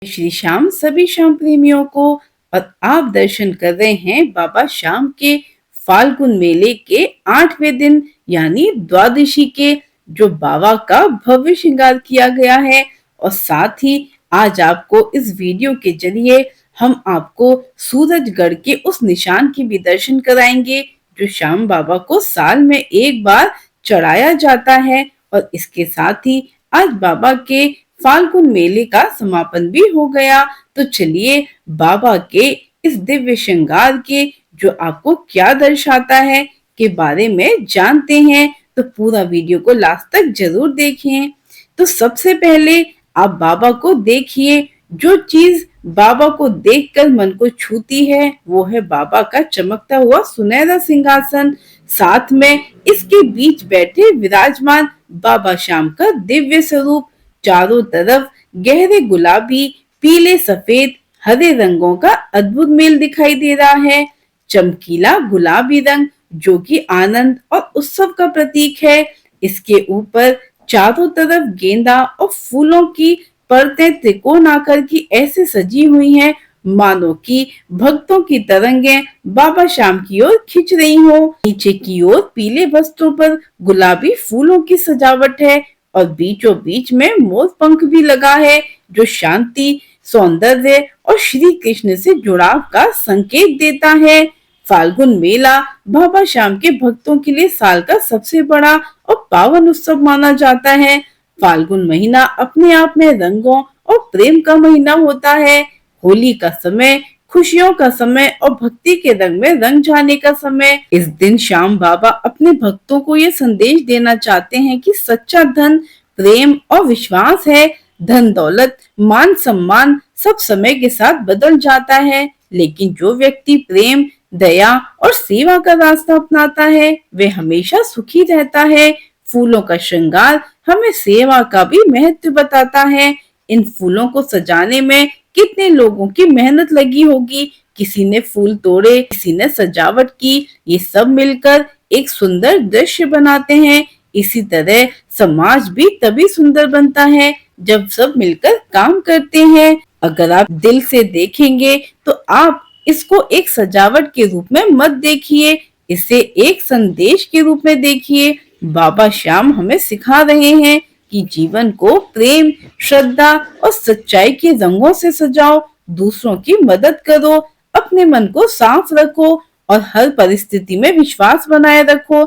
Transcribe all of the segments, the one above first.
श्री श्याम सभी श्याम प्रेमियों को। और आप दर्शन कर रहे हैं बाबा श्याम के फाल्गुन मेले के 8वें दिन यानी द्वादशी के, जो बाबा का भव्य श्रृंगार किया गया है। और साथ ही आज आपको इस वीडियो के जरिए हम आपको सूरजगढ़ के उस निशान के भी दर्शन कराएंगे जो श्याम बाबा को साल में एक बार चढ़ाया जाता है। और इसके साथ ही आज बाबा के फाल्गुन मेले का समापन भी हो गया। तो चलिए बाबा के इस दिव्य श्रृंगार के जो आपको क्या दर्शाता है के बारे में जानते हैं। तो पूरा वीडियो को लास्ट तक जरूर देखें। तो सबसे पहले आप बाबा को देखिए। जो चीज बाबा को देखकर मन को छूती है वो है बाबा का चमकता हुआ सुनहरा सिंहासन, साथ में इसके बीच बैठे विराजमान बाबा श्याम का दिव्य स्वरूप। चारों तरफ गहरे गुलाबी, पीले, सफेद, हरे रंगों का अद्भुत मेल दिखाई दे रहा है। चमकीला गुलाबी रंग जो कि आनंद और उत्सव का प्रतीक है। इसके ऊपर चारों तरफ गेंदा और फूलों की परतें त्रिकोण आकार की ऐसे सजी हुई हैं मानो कि भक्तों की तरंगें बाबा श्याम की ओर खिंच रही हो। नीचे की ओर पीले वस्त्रों पर गुलाबी फूलों की सजावट है और बीचों बीच में मोर पंख भी लगा है जो शांति, सौंदर्य और श्री कृष्ण से जुड़ाव का संकेत देता है। फाल्गुन मेला बाबा श्याम के भक्तों के लिए साल का सबसे बड़ा और पावन उत्सव माना जाता है। फाल्गुन महीना अपने आप में रंगों और प्रेम का महीना होता है। होली का समय खुशियों का समय और भक्ति के रंग में रंग जाने का समय। इस दिन श्याम बाबा अपने भक्तों को ये संदेश देना चाहते हैं कि सच्चा धन प्रेम और विश्वास है। धन दौलत मान सम्मान सब समय के साथ बदल जाता है, लेकिन जो व्यक्ति प्रेम दया और सेवा का रास्ता अपनाता है वह हमेशा सुखी रहता है। फूलों का श्रृंगार हमें सेवा का भी महत्व बताता है। इन फूलों को सजाने में कितने लोगों की मेहनत लगी होगी। किसी ने फूल तोड़े, किसी ने सजावट की, ये सब मिलकर एक सुंदर दृश्य बनाते हैं। इसी तरह समाज भी तभी सुंदर बनता है जब सब मिलकर काम करते हैं। अगर आप दिल से देखेंगे तो आप इसको एक सजावट के रूप में मत देखिए, इसे एक संदेश के रूप में देखिए। बाबा श्याम हमें सिखा रहे हैं कि जीवन को प्रेम, श्रद्धा और सच्चाई के रंगों से सजाओ, दूसरों की मदद करो, अपने मन को साफ रखो और हर परिस्थिति में विश्वास बनाए रखो।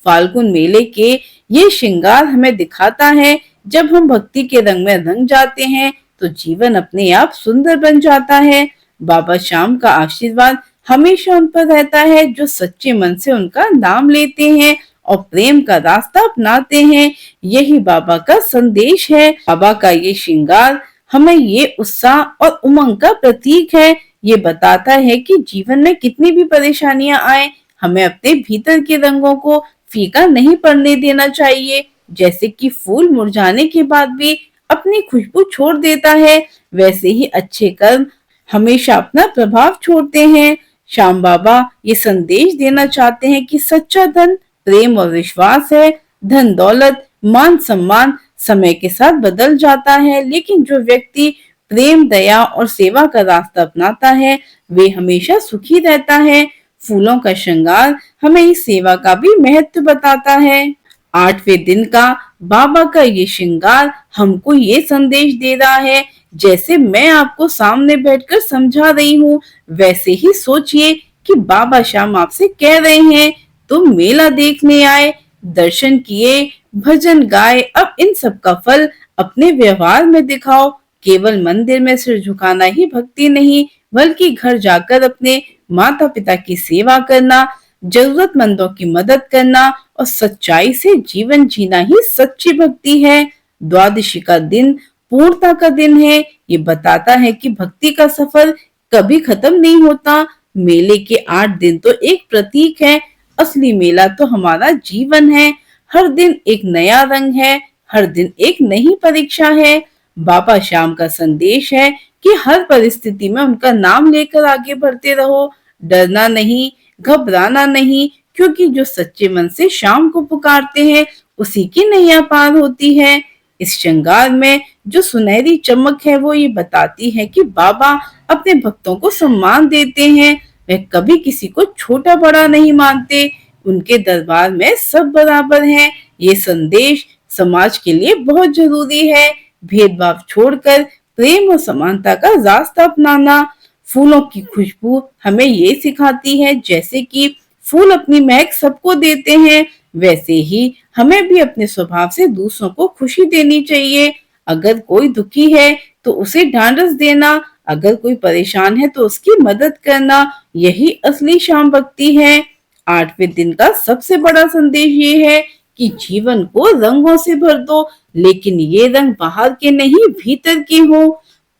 फाल्गुन मेले के ये श्रृंगार हमें दिखाता है जब हम भक्ति के रंग में रंग जाते हैं तो जीवन अपने आप सुंदर बन जाता है। बाबा श्याम का आशीर्वाद हमेशा उन पर रहता है जो सच्चे मन से उनका नाम लेते हैं और प्रेम का रास्ता अपनाते हैं। यही बाबा का संदेश है। बाबा का ये श्रृंगार हमें ये उत्साह और उमंग का प्रतीक है। ये बताता है कि जीवन में कितनी भी परेशानियां आए, हमें अपने भीतर के रंगों को फीका नहीं पड़ने देना चाहिए। जैसे कि फूल मुरझाने के बाद भी अपनी खुशबू छोड़ देता है, वैसे ही अच्छे कर्म हमेशा अपना प्रभाव छोड़ते हैं। श्याम बाबा ये संदेश देना चाहते हैं कि सच्चा धन प्रेम और विश्वास है। धन दौलत मान सम्मान समय के साथ बदल जाता है, लेकिन जो व्यक्ति प्रेम दया और सेवा का रास्ता अपनाता है वे हमेशा सुखी रहता है। फूलों का श्रृंगार हमें इस सेवा का भी महत्व बताता है। 8वें दिन का बाबा का ये श्रृंगार हमको ये संदेश दे रहा है, जैसे मैं आपको सामने बैठकर समझा रही हूँ वैसे ही सोचिए कि बाबा श्याम आपसे कह रहे हैं तुम मेला देखने आए, दर्शन किए, भजन गाए, अब इन सब का फल अपने व्यवहार में दिखाओ। केवल मंदिर में सिर झुकाना ही भक्ति नहीं, बल्कि घर जाकर अपने माता पिता की सेवा करना, जरूरतमंदों की मदद करना और सच्चाई से जीवन जीना ही सच्ची भक्ति है। द्वादशी का दिन पूर्णता का दिन है। ये बताता है कि भक्ति का सफर कभी खत्म नहीं होता। मेले के 8 दिन तो एक प्रतीक है, असली मेला तो हमारा जीवन है। हर दिन एक नया रंग है, हर दिन एक नई परीक्षा है। बाबा श्याम का संदेश है कि हर परिस्थिति में उनका नाम लेकर आगे बढ़ते रहो, डरना नहीं, घबराना नहीं, क्योंकि जो सच्चे मन से श्याम को पुकारते हैं उसी की नैया पार होती है। इस श्रृंगार में जो सुनहरी चमक है वो ये बताती है कि बाबा अपने भक्तों को सम्मान देते हैं। वह कभी किसी को छोटा बड़ा नहीं मानते। उनके दरबार में सब बराबर हैं। ये संदेश समाज के लिए बहुत जरूरी है। भेदभाव छोड़कर प्रेम और समानता का रास्ता अपनाना। फूलों की खुशबू हमें ये सिखाती है जैसे कि फूल अपनी महक सबको देते हैं, वैसे ही हमें भी अपने स्वभाव से दूसरों को खुशी देनी चाहिए। अगर कोई दुखी है तो उसे ढांढस देना, अगर कोई परेशान है तो उसकी मदद करना, यही असली श्याम भक्ति है। 8वें दिन का सबसे बड़ा संदेश ये है कि जीवन को रंगों से भर दो, लेकिन ये रंग बाहर के नहीं भीतर के हो।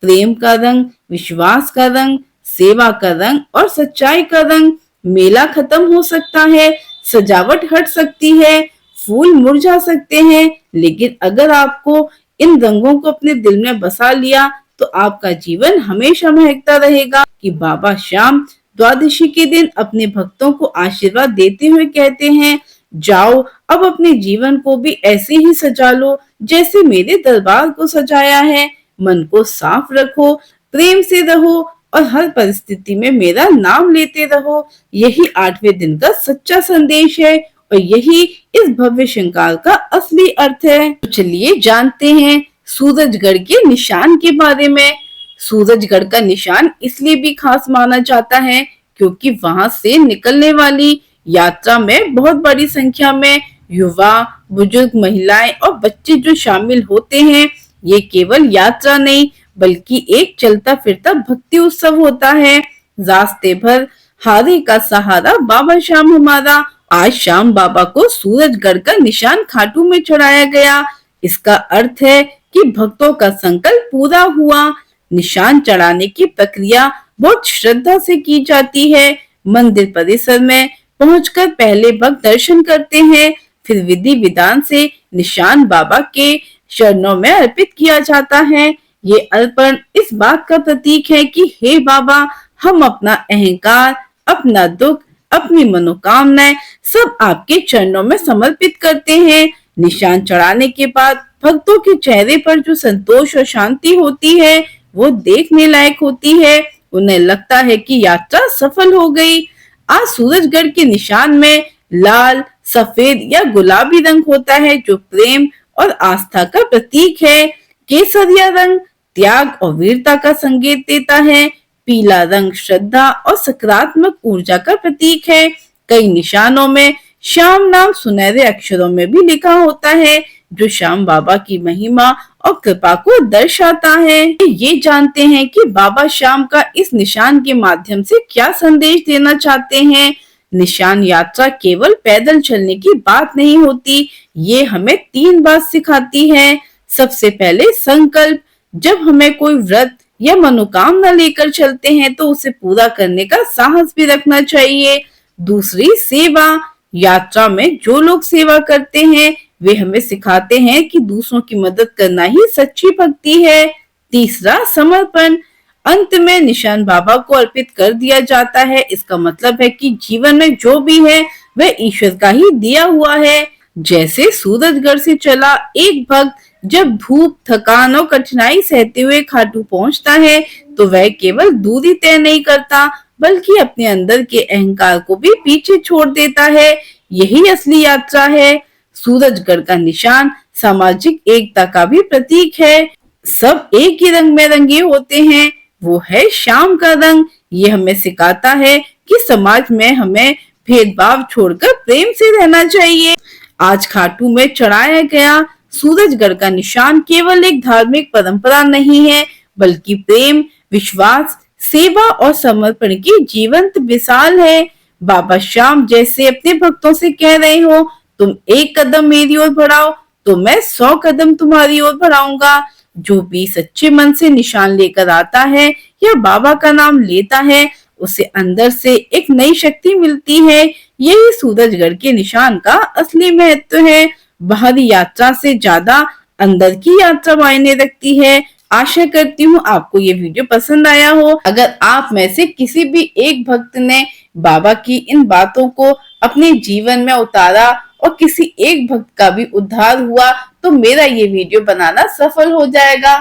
प्रेम का रंग, विश्वास का रंग, सेवा का रंग और सच्चाई का रंग। मेला खत्म हो सकता है, सजावट हट सकती है, फूल मुरझा सकते हैं, लेकिन अगर आपको इन रंगों को अपने दिल में बसा लिया तो आपका जीवन हमेशा महकता रहेगा। कि बाबा श्याम द्वादशी के दिन अपने भक्तों को आशीर्वाद देते हुए कहते हैं, जाओ अब अपने जीवन को भी ऐसे ही सजा लो जैसे मेरे दरबार को सजाया है। मन को साफ रखो, प्रेम से रहो और हर परिस्थिति में मेरा नाम लेते रहो। यही 8वें दिन का सच्चा संदेश है और यही इस भव्य श्रृंगार का असली अर्थ है। तो चलिए जानते हैं सूरजगढ़ के निशान के बारे में। सूरजगढ़ का निशान इसलिए भी खास माना जाता है क्योंकि वहां से निकलने वाली यात्रा में बहुत बड़ी संख्या में युवा, बुजुर्ग, महिलाएं और बच्चे जो शामिल होते हैं। ये केवल यात्रा नहीं बल्कि एक चलता फिरता भक्ति उत्सव होता है। रास्ते भर हारे का सहारा बाबा श्याम हमारा। आज श्याम बाबा को सूरजगढ़ का निशान खाटू में चढ़ाया गया। इसका अर्थ है कि भक्तों का संकल्प पूरा हुआ। निशान चढ़ाने की प्रक्रिया बहुत श्रद्धा से की जाती है। मंदिर परिसर में पहुंचकर पहले भक्त दर्शन करते हैं, फिर विधि विधान से निशान बाबा के चरणों में अर्पित किया जाता है। ये अर्पण इस बात का प्रतीक है कि हे बाबा, हम अपना अहंकार, अपना दुख, अपनी मनोकामनाएं सब आपके चरणों में समर्पित करते हैं। निशान चढ़ाने के बाद भक्तों के चेहरे पर जो संतोष और शांति होती है वो देखने लायक होती है। उन्हें लगता है कि यात्रा सफल हो गई। आज सूरजगढ़ के निशान में लाल, सफेद या गुलाबी रंग होता है जो प्रेम और आस्था का प्रतीक है। केसरिया रंग त्याग और वीरता का संकेत देता है। पीला रंग श्रद्धा और सकारात्मक ऊर्जा का प्रतीक है। कई निशानों में श्याम नाम सुनहरे अक्षरों में भी लिखा होता है जो श्याम बाबा की महिमा और कृपा को दर्शाता है। ये जानते हैं कि बाबा श्याम का इस निशान के माध्यम से क्या संदेश देना चाहते हैं। निशान यात्रा केवल पैदल चलने की बात नहीं होती, ये हमें 3 बात सिखाती है। सबसे पहले संकल्प, जब हमें कोई व्रत या मनोकामना लेकर चलते हैं तो उसे पूरा करने का साहस भी रखना चाहिए। दूसरी सेवा, यात्रा में जो लोग सेवा करते हैं वे हमें सिखाते हैं कि दूसरों की मदद करना ही सच्ची भक्ति है। तीसरा समर्पण, अंत में निशान बाबा को अर्पित कर दिया जाता है। इसका मतलब है कि जीवन में जो भी है वह ईश्वर का ही दिया हुआ है। जैसे सूरजगढ़ से चला एक भक्त जब धूप, थकान और कठिनाई सहते हुए खाटू पहुंचता है तो वह केवल दूरी तय नहीं करता बल्कि अपने अंदर के अहंकार को भी पीछे छोड़ देता है। यही असली यात्रा है। सूरजगढ़ का निशान सामाजिक एकता का भी प्रतीक है। सब एक ही रंग में रंगे होते हैं, वो है श्याम का रंग। ये हमें सिखाता है कि समाज में हमें भेदभाव छोड़कर प्रेम से रहना चाहिए। आज खाटू में चढ़ाया गया सूरजगढ़ का निशान केवल एक धार्मिक परंपरा नहीं है बल्कि प्रेम, विश्वास, सेवा और समर्पण की जीवंत मिसाल है। बाबा श्याम जैसे अपने भक्तों से कह रहे हो, तुम एक कदम मेरी ओर बढ़ाओ तो मैं 100 कदम तुम्हारी ओर बढ़ाऊंगा। जो भी सच्चे मन से निशान लेकर आता है या बाबा का नाम लेता है उसे अंदर से एक नई शक्ति मिलती है। यही सूरजगढ़ के निशान का असली महत्व है। बाहरी यात्रा से ज्यादा अंदर की यात्रा मायने रखती है। आशा करती हूँ आपको ये वीडियो पसंद आया हो। अगर आप में से किसी भी एक भक्त ने बाबा की इन बातों को अपने जीवन में उतारा और किसी एक भक्त का भी उद्धार हुआ तो मेरा ये वीडियो बनाना सफल हो जाएगा।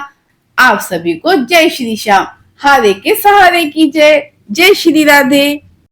आप सभी को जय श्री श्याम। हारे के सहारे की जय। जय श्री राधे।